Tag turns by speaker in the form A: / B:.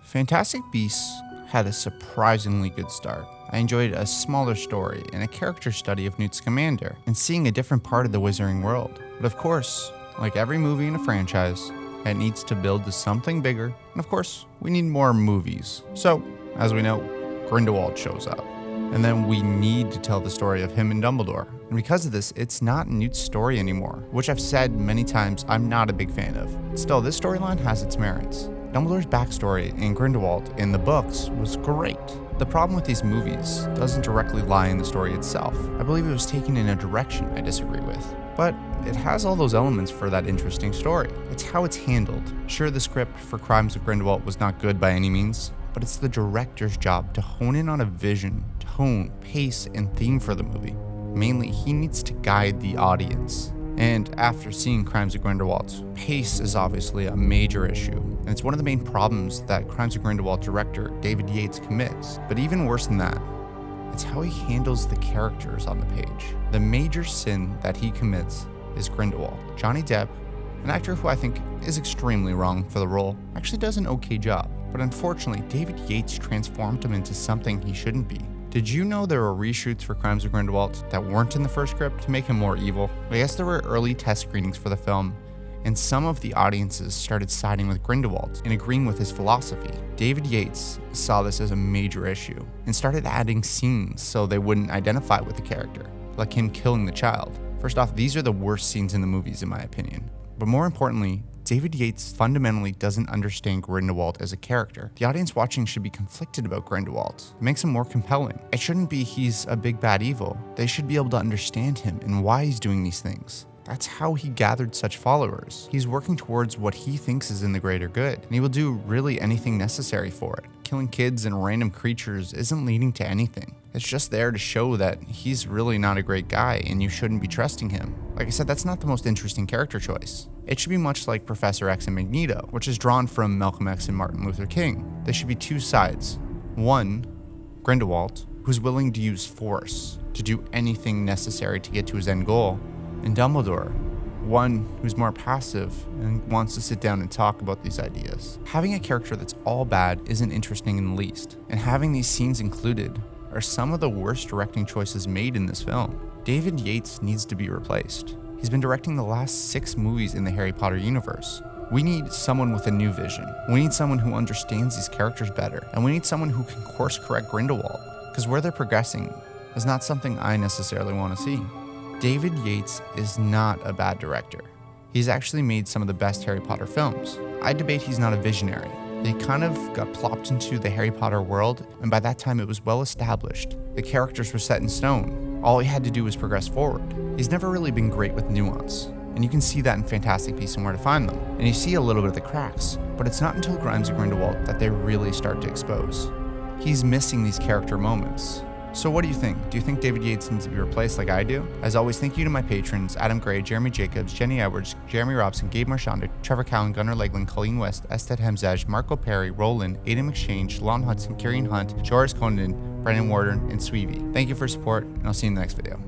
A: Fantastic Beasts had a surprisingly good start. I enjoyed a smaller story and a character study of Newt Scamander and seeing a different part of the wizarding world. But of course, like every movie in a franchise, it needs to build to something bigger, and of course, we need more movies. So, as we know, Grindelwald shows up. And then we need to tell the story of him and Dumbledore. And because of this, it's not Newt's story anymore, which I've said many times I'm not a big fan of. Still, this storyline has its merits. Dumbledore's backstory in Grindelwald in the books was great. The problem with these movies doesn't directly lie in the story itself. I believe it was taken in a direction I disagree with. But it has all those elements for that interesting story. It's how it's handled. Sure, the script for Crimes of Grindelwald was not good by any means, but it's the director's job to hone in on a vision, tone, pace, and theme for the movie. Mainly, he needs to guide the audience. And after seeing Crimes of Grindelwald, pace is obviously a major issue, and it's one of the main problems that Crimes of Grindelwald director David Yates commits. But even worse than that, it's how he handles the characters on the page. The major sin that he commits is Grindelwald. Johnny Depp, an actor who I think is extremely wrong for the role, actually does an okay job. But unfortunately, David Yates transformed him into something he shouldn't be. Did you know there were reshoots for Crimes of Grindelwald that weren't in the first script to make him more evil? I guess there were early test screenings for the film, and some of the audiences started siding with Grindelwald and agreeing with his philosophy. David Yates saw this as a major issue and started adding scenes so they wouldn't identify with the character, like him killing the child. First off, these are the worst scenes in the movies in my opinion. But more importantly, David Yates fundamentally doesn't understand Grindelwald as a character. The audience watching should be conflicted about Grindelwald. It makes him more compelling. It shouldn't be he's a big bad evil. They should be able to understand him and why he's doing these things. That's how he gathered such followers. He's working towards what he thinks is in the greater good, and he will do really anything necessary for it. Killing kids and random creatures isn't leading to anything. It's just there to show that he's really not a great guy and you shouldn't be trusting him. Like I said, that's not the most interesting character choice. It should be much like Professor X and Magneto, which is drawn from Malcolm X and Martin Luther King. There should be two sides. One, Grindelwald, who's willing to use force to do anything necessary to get to his end goal, and Dumbledore, one who's more passive and wants to sit down and talk about these ideas. Having a character that's all bad isn't interesting in the least, and having these scenes included are some of the worst directing choices made in this film. David Yates needs to be replaced. He's been directing the last 6 movies in the Harry Potter universe. We need someone with a new vision. We need someone who understands these characters better, and we need someone who can course correct Grindelwald, because where they're progressing is not something I necessarily want to see. David Yates is not a bad director. He's actually made some of the best Harry Potter films. I debate he's not a visionary. They kind of got plopped into the Harry Potter world, and by that time it was well established. The characters were set in stone. All he had to do was progress forward. He's never really been great with nuance, and you can see that in Fantastic Beasts and Where to Find Them. And you see a little bit of the cracks, but it's not until Crimes of Grindelwald that they really start to expose. He's missing these character moments. So what do you think? Do you think David Yates needs to be replaced like I do? As always, thank you to my patrons, Adam Gray, Jeremy Jacobs, Jenny Edwards, Jeremy Robson, Gabe Marchanda, Trevor Cowan, Gunnar Legland, Colleen West, Ested Hemzaj, Marco Perry, Roland, Aidan McShane, Shalon Hudson, Kieran Hunt, Joris Condon, Brendan Warden, and Sweevy. Thank you for your support, and I'll see you in the next video.